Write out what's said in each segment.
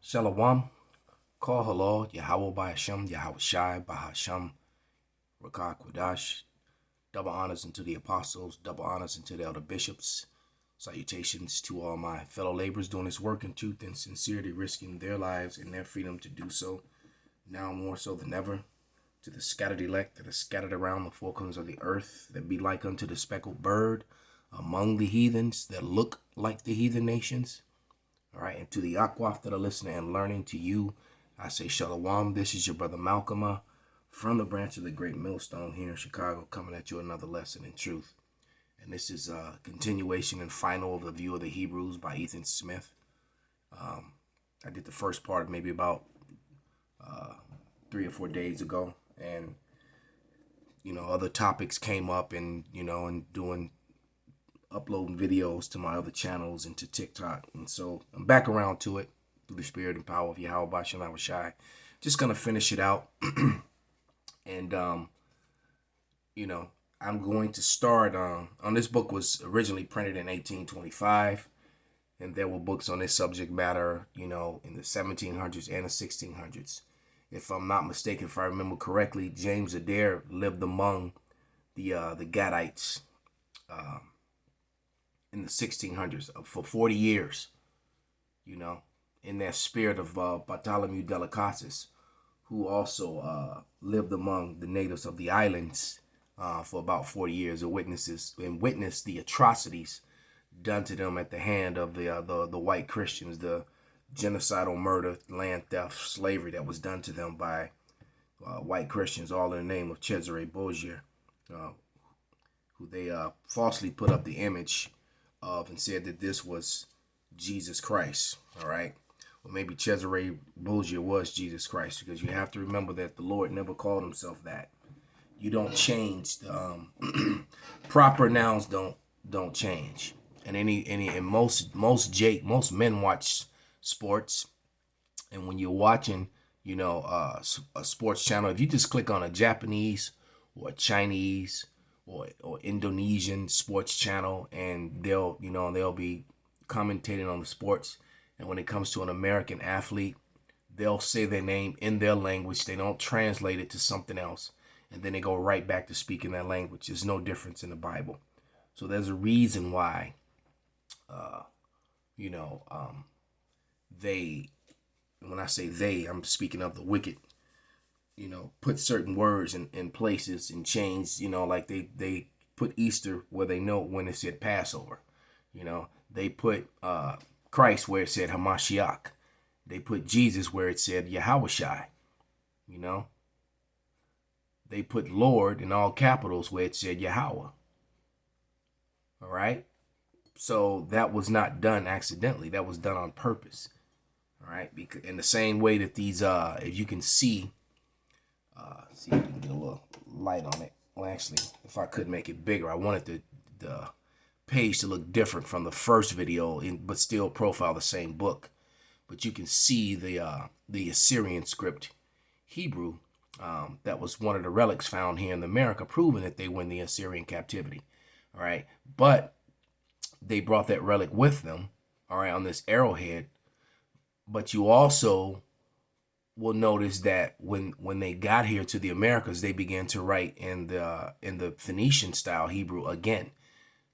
Shalom, call halal, Yahweh by Hashem, Yahweh Shai by Hashem, Rakah Quadash. Double honors unto the apostles, double honors unto the elder bishops. Salutations to all my fellow laborers doing this work in truth and sincerity, risking their lives and their freedom to do so, now more so than ever. To the scattered elect that are scattered around the four corners of the earth, that be like unto the speckled bird among the heathens, that look like the heathen nations. All right, and to the Akwaf that are listening and learning, to you, I say Shalom. This is your brother Malcolm from the branch of the Great Millstone here in Chicago, coming at you another lesson in truth. And this is a continuation and final of the View of the Hebrews by Ethan Smith. I did the first part maybe about 3 or 4 days ago, and other topics came up, and and doing uploading videos to my other channels and to TikTok. And so I'm back around to it through the spirit and power of Yahweh Bashem Yahweh Shai. Just going to finish it out. And, I'm going to start on this book. Was originally printed in 1825. And there were books on this subject matter, in the 1700s and the 1600s. If I'm not mistaken, if I remember correctly, James Adair lived among the Gadites, in the 1600s for 40 years, in that spirit of Bartholomew Delicasis, who also lived among the natives of the islands for about 40 years and witnessed the atrocities done to them at the hand of the white Christians, the genocidal murder, land theft, slavery that was done to them by white Christians, all in the name of Cesare Borgia, who they falsely put up the image of and said that this was Jesus Christ. All right. Well, maybe Cesare Borgia was Jesus Christ, because you have to remember that the Lord never called himself that. You don't change the proper nouns don't change. And most men watch sports, and when you're watching a sports channel, if you just click on a Japanese or a Chinese or Indonesian sports channel, and they'll be commentating on the sports, and when it comes to an American athlete, they'll say their name in their language. They don't translate it to something else, and then they go right back to speaking that language. There's no difference in the Bible. So there's a reason why they, when I say they, I'm speaking of the wicked, put certain words in places and change, like they put Easter where they know when it said Passover. They put Christ where it said Hamashiach. They put Jesus where it said Yahweh Shai. They put Lord in all capitals where it said Yahweh. All right. So that was not done accidentally. That was done on purpose. All right. Because in the same way that these, if you can see if you can get a little light on it. Well, actually, if I could make it bigger, I wanted the page to look different from the first video, but still profile the same book. But you can see the Assyrian script Hebrew. That was one of the relics found here in America, proving that they were in the Assyrian captivity. All right. But they brought that relic with them, all right, on this arrowhead. But you also will notice that when they got here to the Americas, they began to write in the Phoenician style Hebrew again,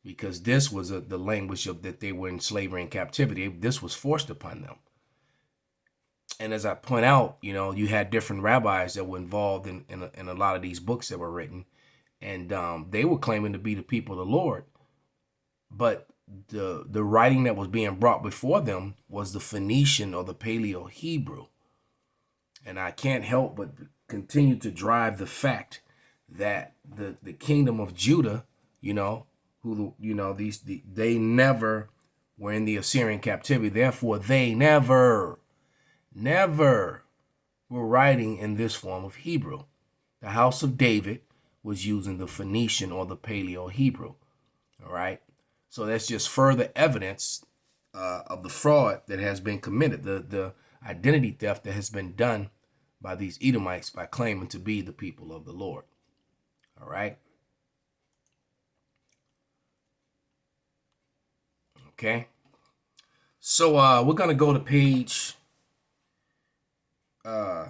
because this was the language of that they were in slavery and captivity. This was forced upon them. And as I point out, you had different rabbis that were involved in a lot of these books that were written, and they were claiming to be the people of the Lord, but the writing that was being brought before them was the Phoenician or the Paleo Hebrew. And I can't help but continue to drive the fact that the kingdom of Judah, they never were in the Assyrian captivity. Therefore, they never were writing in this form of Hebrew. The house of David was using the Phoenician or the Paleo Hebrew. All right. So that's just further evidence of the fraud that has been committed, the identity theft that has been done by these Edomites by claiming to be the people of the Lord. All right. Okay. So we're going to go to page Uh,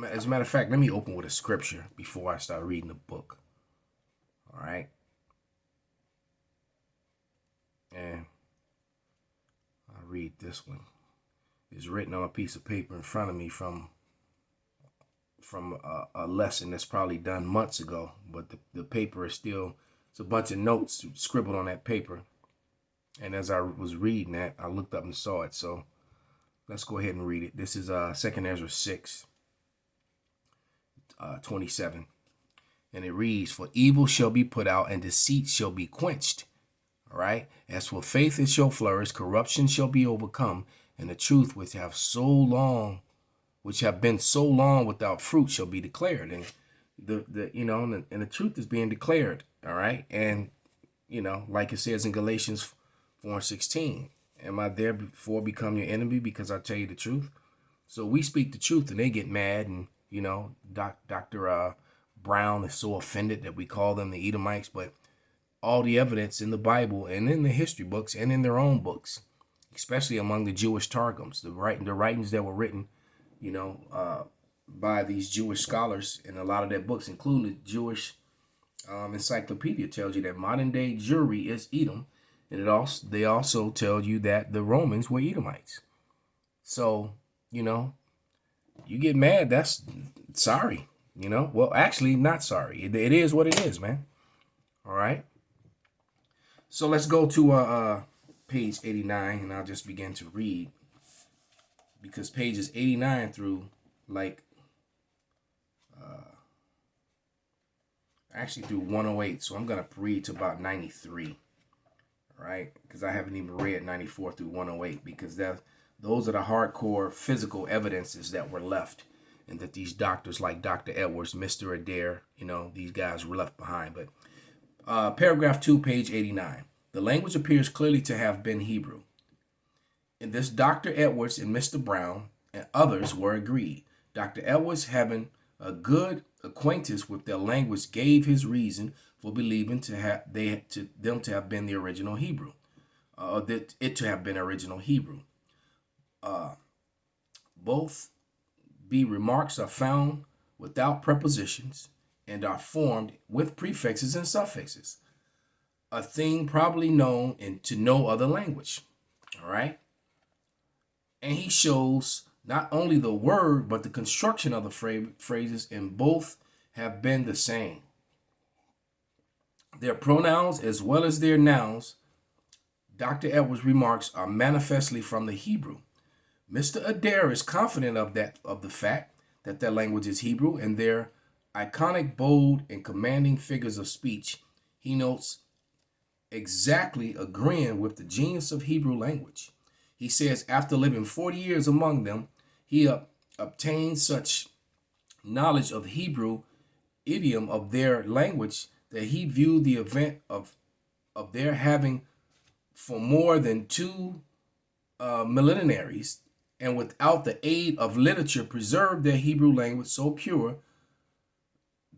as a matter of fact, let me open with a scripture before I start reading the book. All right. And I'll read this one. It's written on a piece of paper in front of me from a lesson that's probably done months ago, but the paper is still, it's a bunch of notes scribbled on that paper. And as I was reading that, I looked up and saw it. So let's go ahead and read it. This is 2 Ezra 6, 27. And it reads, "For evil shall be put out, and deceit shall be quenched." All right. "As for faith, it shall flourish, corruption shall be overcome, and the truth which have been so long without fruit shall be declared." And the truth is being declared. All right. And like it says in Galatians 4:16, "Am I therefore become your enemy because I tell you the truth?" So we speak the truth and they get mad, and Dr. Brown is so offended that we call them the Edomites. But all the evidence in the Bible and in the history books and in their own books, especially among the Jewish Targums, the writings that were written, by these Jewish scholars, and a lot of their books, including the Jewish encyclopedia, tells you that modern day Jewry is Edom, and they also tell you that the Romans were Edomites. So you get mad. That's sorry. Well, actually, not sorry. It is what it is, man. All right. So let's go to page 89, and I'll just begin to read, because pages 89 through actually through 108. So I'm gonna read to about 93. All right, because I haven't even read 94 through 108, because those are the hardcore physical evidences that were left, and that these doctors like Dr. Edwards, Mr. Adair, these guys were left behind. But paragraph 2, page 89. "The language appears clearly to have been Hebrew. In this, Dr. Edwards and Mr. Brown and others were agreed. Dr. Edwards, having a good acquaintance with their language, gave his reason for believing them to have been the original Hebrew, that it to have been original Hebrew. Both B remarks are found without prepositions and are formed with prefixes and suffixes, a thing probably known to no other language." All right. And he shows not only the word, but the construction of the phrases, and both have been the same. Their pronouns as well as their nouns, Dr. Edwards' remarks, are manifestly from the Hebrew. Mr. Adair is confident of the fact that their language is Hebrew, and their iconic, bold, and commanding figures of speech, he notes, exactly agreeing with the genius of Hebrew language. He says after living 40 years among them, he obtained such knowledge of Hebrew idiom of their language that he viewed the event of their having for more than two millenaries, and without the aid of literature preserved their Hebrew language so pure,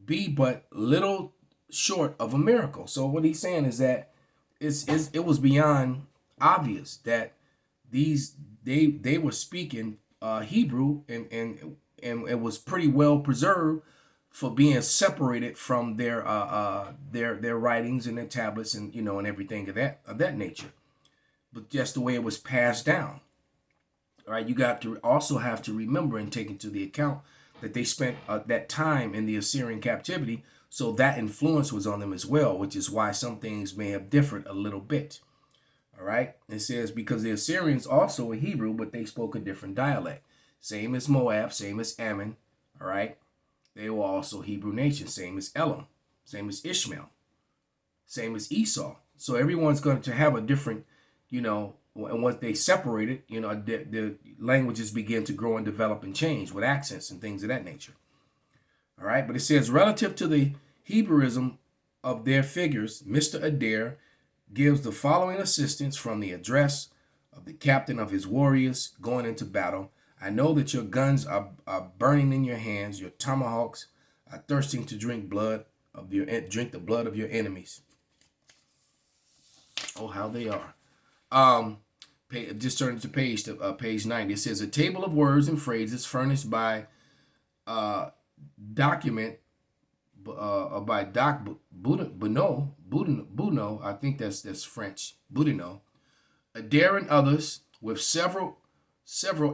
be but little short of a miracle. So what he's saying is that it was beyond obvious that they were speaking Hebrew, and it was pretty well preserved for being separated from their writings and their tablets, and and everything of that nature. But just the way it was passed down. All right, you got to also have to remember and take into the account that they spent that time in the Assyrian captivity, so that influence was on them as well, which is why some things may have differed a little bit. All right, it says because the Assyrians also were Hebrew, but they spoke a different dialect. Same as Moab, same as Ammon. All right, they were also Hebrew nation. Same as Elam, same as Ishmael, same as Esau. So everyone's going to have a different, and once they separated, the languages begin to grow and develop and change with accents and things of that nature. All right, but it says relative to the Hebrewism of their figures, Mr. Adair gives the following assistance from the address of the captain of his warriors going into battle. "I know that your guns are burning in your hands, your tomahawks are thirsting to drink the blood of your enemies." Oh, how they are. Just turn to page 90. It says a table of words and phrases furnished by document by Doc Boudinot. I think that's French. Boudinot. Adair and others with several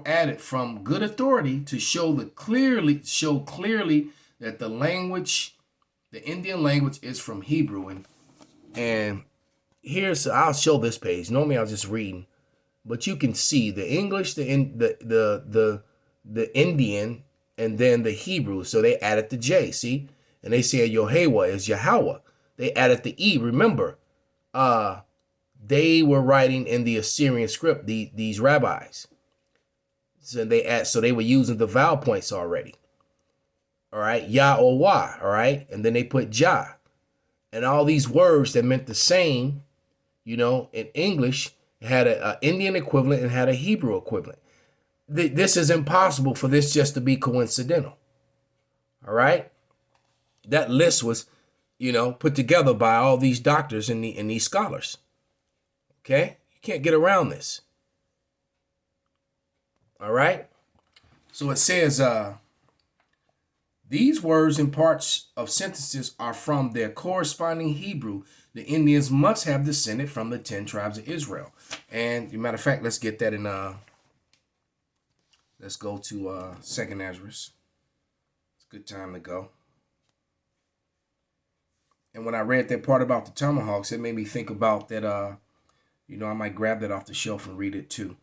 added from good authority to show clearly that the Indian language is from Hebrew. And I'll show this page. Normally I was just reading, but you can see the English, the Indian, and then the Hebrew. So they added the J, see? And they said Yehovah is Yahweh. They added the E. Remember, they were writing in the Assyrian script, these rabbis. So they were using the vowel points already. All right, Yah or Wah, all right? And then they put Jah. And all these words that meant the same, in English, had an Indian equivalent and had a Hebrew equivalent. This is impossible for this just to be coincidental. All right? That list was, put together by all these doctors and these scholars. Okay? You can't get around this. All right? So it says, these words and parts of sentences are from their corresponding Hebrew. The Indians must have descended from the 10 tribes of Israel. And, as a matter of fact, let's get that in, let's go to 2nd Ezra. It's a good time to go. And when I read that part about the tomahawks, it made me think about that, I might grab that off the shelf and read it too.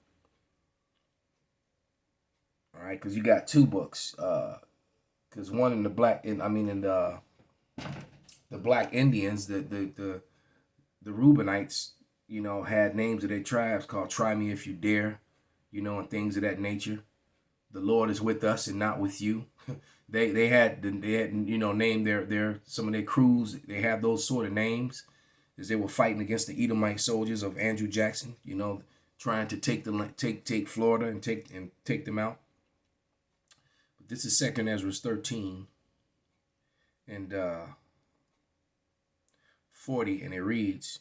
All right, because you got 2 books. Because one in the Black Indians, the Reubenites, had names of their tribes called "Try Me If You Dare," and things of that nature. The Lord is with us and not with you. they had named their some of their crews. They had those sort of names as they were fighting against the Edomite soldiers of Andrew Jackson. Trying to take Florida and take them out. This is 2nd Ezra 13 and 40, and it reads,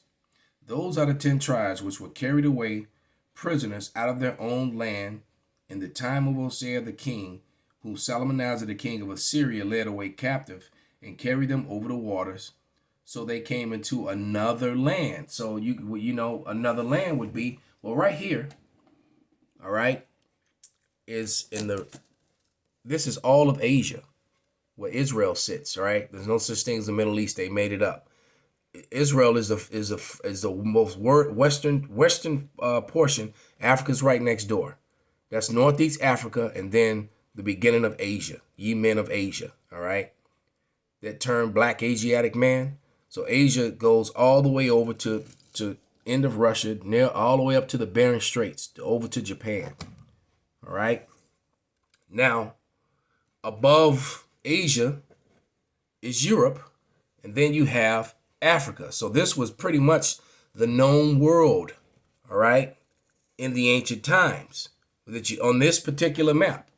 those are the 10 tribes which were carried away prisoners out of their own land in the time of Hosea the king, whom Salmanassar the king of Assyria led away captive and carried them over the waters. So they came into another land. So another land would be, well, right here, all right, is this is all of Asia, where Israel sits. All right, there's no such thing as the Middle East. They made it up. Israel is the most western portion. Africa's right next door. That's Northeast Africa, and then the beginning of Asia. Ye men of Asia. All right, that term Black Asiatic man. So Asia goes all the way over to end of Russia, all the way up to the Bering Straits, over to Japan. All right, now. Above Asia is Europe, and then you have Africa. So this was pretty much the known world, all right, in the ancient times. On this particular map,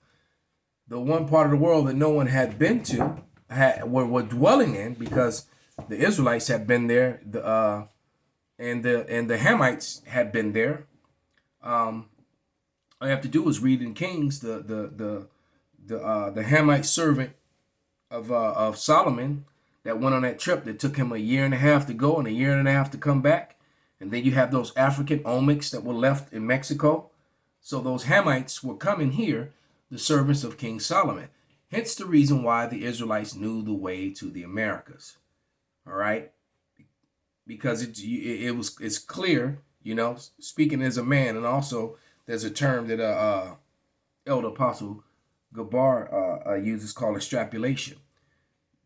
the one part of the world that no one had been to, were dwelling in, because the Israelites had been there, and the Hamites had been there. All you have to do is read in Kings the Hamite servant of Solomon that went on that trip that took him a year and a half to go and a year and a half to come back. And then you have those African omics that were left in Mexico. So those Hamites were coming here, the servants of King Solomon. Hence the reason why the Israelites knew the way to the Americas. All right? Because it's clear, speaking as a man, and also there's a term that Elder Apostle Gabar uses called extrapolation.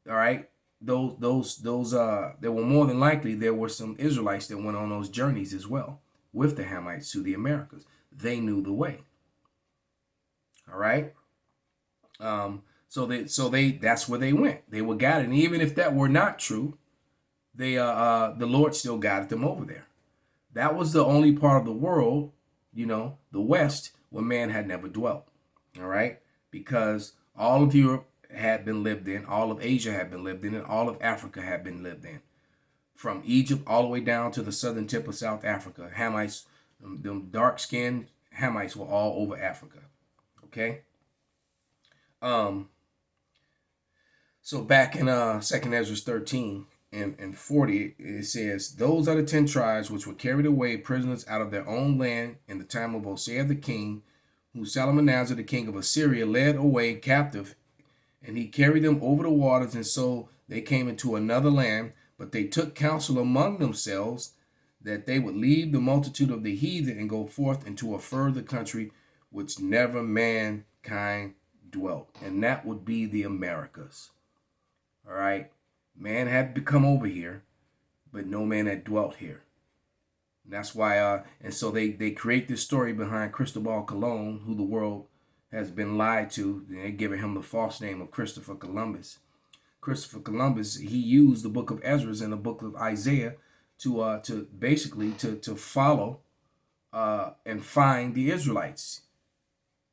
All right, those there were more than likely there were some Israelites that went on those journeys as well with the Hamites to the Americas. They knew the way. All right, so that's where they went. They were guided, and even if that were not true, the Lord still guided them over there. That was the only part of the world, the West, where man had never dwelt. All right. Because all of Europe had been lived in, all of Asia had been lived in, and all of Africa had been lived in. From Egypt all the way down to the southern tip of South Africa. Hamites Them dark-skinned Hamites were all over Africa. Okay. So back in 2nd Ezra 13 and 40, it says, "Those are the 10 tribes which were carried away prisoners out of their own land in the time of Hosea the king, who Salmanasar the king of Assyria led away captive, and he carried them over the waters, and so they came into another land. But they took counsel among themselves that they would leave the multitude of the heathen and go forth into a further country which never mankind dwelt." And that would be the Americas. All right. Man had to come over here, but no man had dwelt here. And that's why, and so they create this story behind Cristobal Colon, who the world has been lied to. They're giving him the false name of Christopher Columbus. Christopher Columbus, he used the book of Ezra and the book of Isaiah to basically to follow and find the Israelites.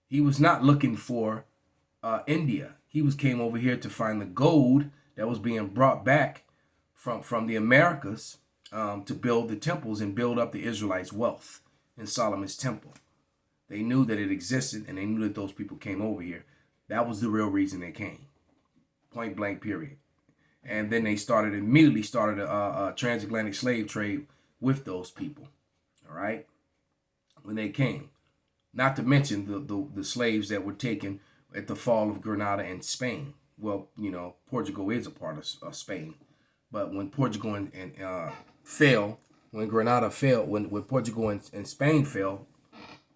He was not looking for India. He came over here to find the gold that was being brought back from the Americas to build the temples and build up the Israelites' wealth in Solomon's temple. They knew that it existed, and they knew that those people came over here. That was the real reason they came. Point blank, period. And then they immediately started a transatlantic slave trade with those people. All right, when they came. Not to mention the slaves that were taken at the fall of Granada and Spain. Well, Portugal is a part of Spain, but when Portugal fell, when Granada fell, when Portugal and Spain fell,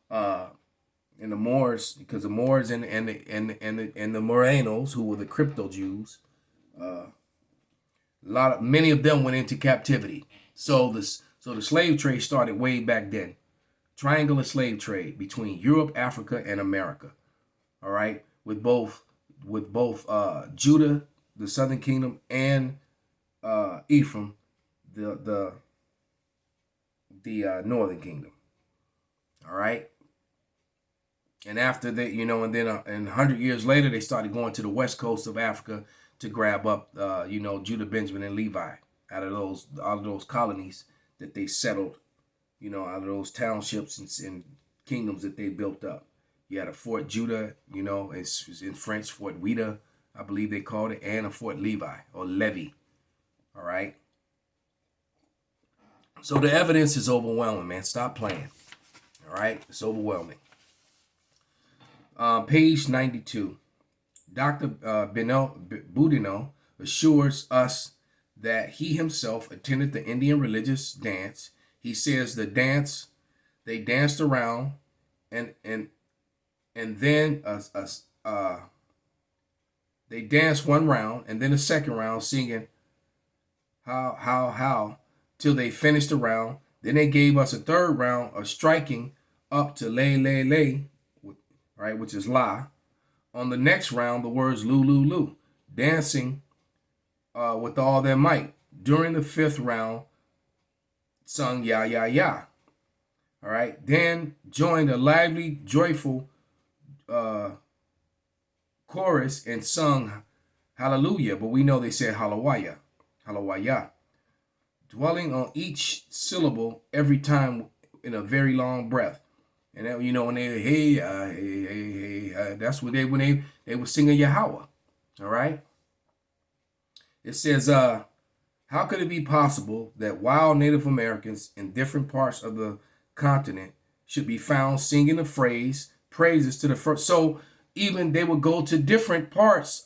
and the Moors, because the Moors and the Morenos, who were the crypto Jews, many of them went into captivity. So the slave trade started way back then. Triangular slave trade between Europe, Africa, and America. All right, with both Judah, the southern kingdom, and Ephraim, the northern kingdom. All right, and after that, and then 100 years later, they started going to the west coast of Africa to grab up, Judah, Benjamin, and Levi out of those colonies that they settled, out of those townships and kingdoms that they built up. You had a Fort Judah, it's in French, Fort Ouida, I believe they called it, and a Fort Levi or Levy. All right. So the evidence is overwhelming, man. Stop playing. All right. It's overwhelming. Page 92. Dr. Boudinot assures us that he himself attended the Indian religious dance. He says they danced around and then they danced one round and then a second round singing how till they finished the round. Then they gave us a third round of striking up to lay, right, which is la. On the next round, the words lu, dancing with all their might. During the fifth round, sung ya. All right, then joined a lively, joyful chorus and sung hallelujah, but we know they said hallelujah, dwelling on each syllable every time in a very long breath. And then, when they hey, that's when they were singing Yahweh. All right. It says, how could it be possible that while Native Americans in different parts of the continent should be found singing the praises to the first? So even they would go to different parts,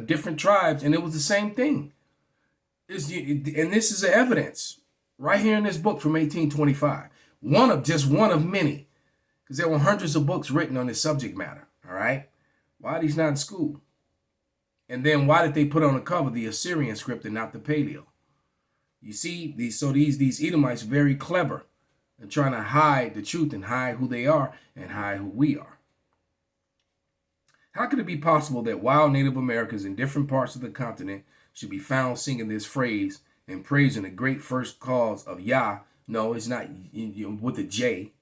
different tribes, and it was the same thing. And this is the evidence right here in this book from 1825. One of many. Because there were hundreds of books written on this subject matter, all right? Why are these not in school? And then why did they put on the cover the Assyrian script and not the Paleo? You see, these Edomites are very clever in trying to hide the truth and hide who they are and hide who we are. How could it be possible that while Native Americans in different parts of the continent should be found singing this phrase and praising the great first cause of Yah? No, it's not with a J,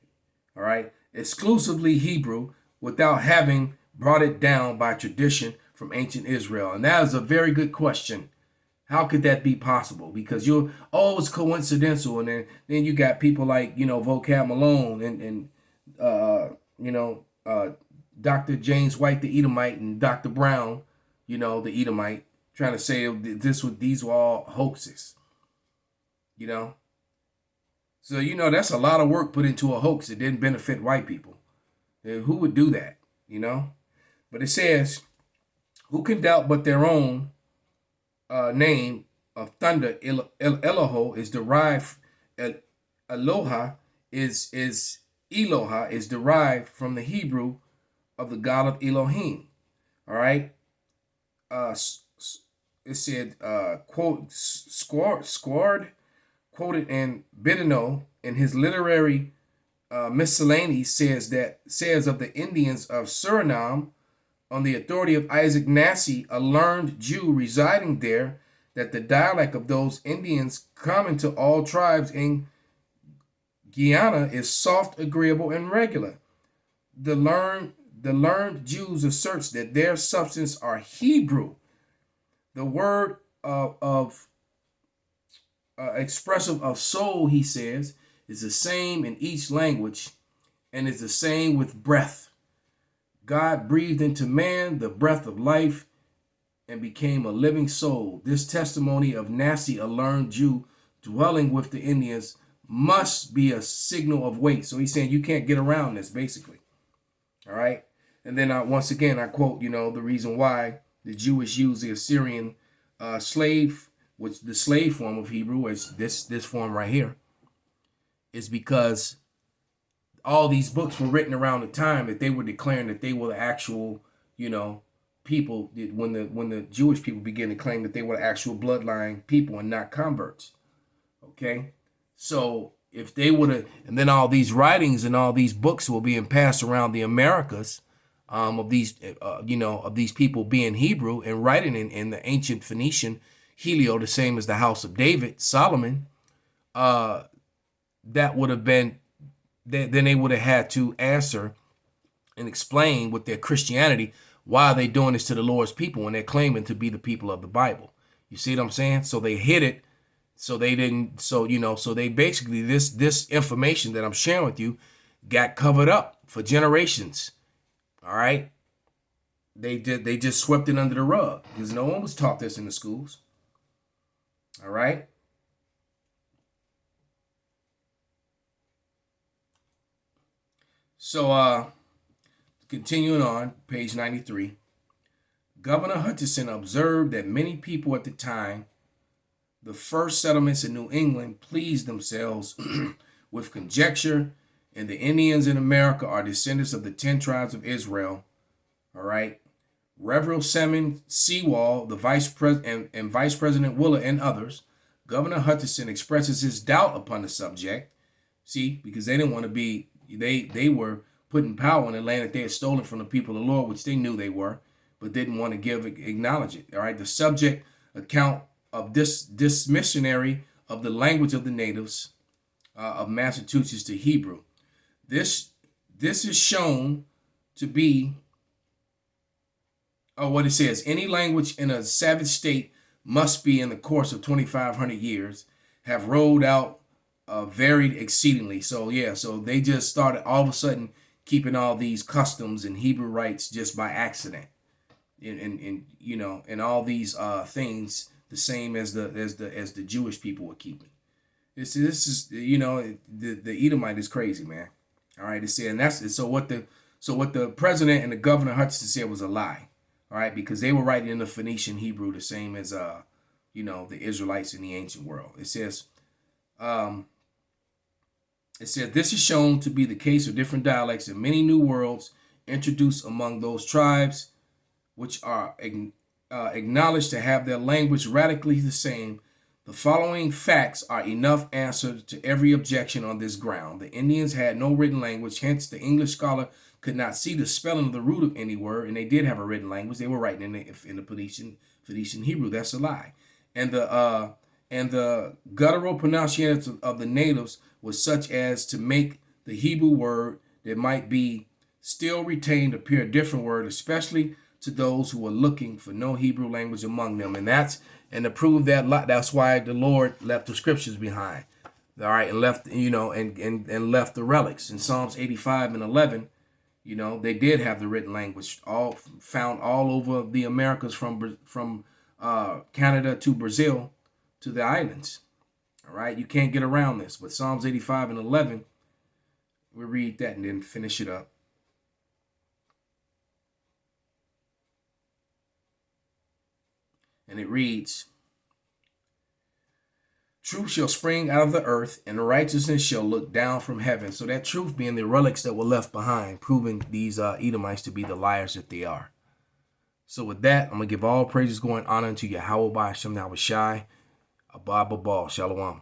all right? Exclusively Hebrew without having brought it down by tradition from ancient Israel. And that is a very good question. How could that be possible? Because you're, oh, it's coincidental, and then you got people like, Vocab Malone and you know Dr. James White the Edomite and Dr. Brown, the Edomite, trying to say these were all hoaxes, you know. So that's a lot of work put into a hoax that didn't benefit white people. Who would do that, But it says, who can doubt but their own name of thunder, Eloho, is derived. Aloha is Eloha is derived from the Hebrew of the God of Elohim. All right. It said, quote, Squard quoted in Bidino in his literary miscellany says of the Indians of Suriname, on the authority of Isaac Nassi, a learned Jew residing there, that the dialect of those Indians common to all tribes in Guyana is soft, agreeable, and regular. The learned Jews asserts that their substance are Hebrew. The word of expressive of soul, he says, is the same in each language and is the same with breath. God breathed into man the breath of life and became a living soul. This testimony of Nassi, a learned Jew dwelling with the Indians, must be a signal of weight. So he's saying you can't get around this, basically. All right. And then once again, I quote, the reason why the Jewish use the Assyrian slave, which the slave form of Hebrew is this form right here, is because all these books were written around the time that they were declaring that they were the actual, people. When the Jewish people began to claim that they were the actual bloodline people and not converts. Okay, so if they would have, and then all these writings and all these books were being passed around the Americas, of these, of these people being Hebrew and writing in the ancient Phoenician Helio, the same as the house of David, Solomon, that would have been, then they would have had to answer and explain with their Christianity why are they doing this to the Lord's people when they're claiming to be the people of the Bible. You see what I'm saying? So they hid it. So they didn't. So so they basically, this information that I'm sharing with you got covered up for generations. All right. They just swept it under the rug because no one was taught this in the schools. All right. So continuing on, page 93. Governor Hutchinson observed that many people at the time, the first settlements in New England, pleased themselves with conjecture, and the Indians in America are descendants of the 10 tribes of Israel. All right. Reverend Salmon Sewall, the vice president, and Vice President Willer, and others, Governor Hutchinson expresses his doubt upon the subject. See, because they didn't want to be, they were putting power in the land that they had stolen from the people of the Lord, which they knew they were, but didn't want to acknowledge it. All right. The subject account of this missionary of the language of the natives of Massachusetts to Hebrew. This is shown to be what it says. Any language in a savage state must be, in the course of 2,500 years, have rolled out, varied exceedingly. So yeah, so they just started all of a sudden keeping all these customs and Hebrew rites just by accident, and all these things the same as the Jewish people were keeping. This is the Edomite is crazy, man. All right, it said, and that's so what the president and the governor Hutchinson said was a lie. All right, because they were writing in the Phoenician Hebrew, the same as the Israelites in the ancient world. It says, this is shown to be the case of different dialects and many new words introduced among those tribes, which are acknowledged to have their language radically the same. The following facts are enough answer to every objection on this ground. The Indians had no written language, hence the English scholar could not see the spelling of the root of any word, and they did have a written language. They were writing in the Phoenician Hebrew. That's a lie. And the guttural pronunciation of the natives was such as to make the Hebrew word that might be still retained appear a different word, especially to those who are looking for no Hebrew language among them. And to prove that's why the Lord left the scriptures behind. All right, and left, and left the relics. In Psalms 85 and 11, they did have the written language all found all over the Americas, from Canada to Brazil to the islands. All right, you can't get around this. But Psalms 85 and 11, we'll read that and then finish it up. And it reads, truth shall spring out of the earth, and righteousness shall look down from heaven. So that truth being the relics that were left behind, proving these Edomites to be the liars that they are. So with that, I'm going to give all praises, going honor unto Yahweh by Hashem Yahweh Shai. Abba Babal. Shalom.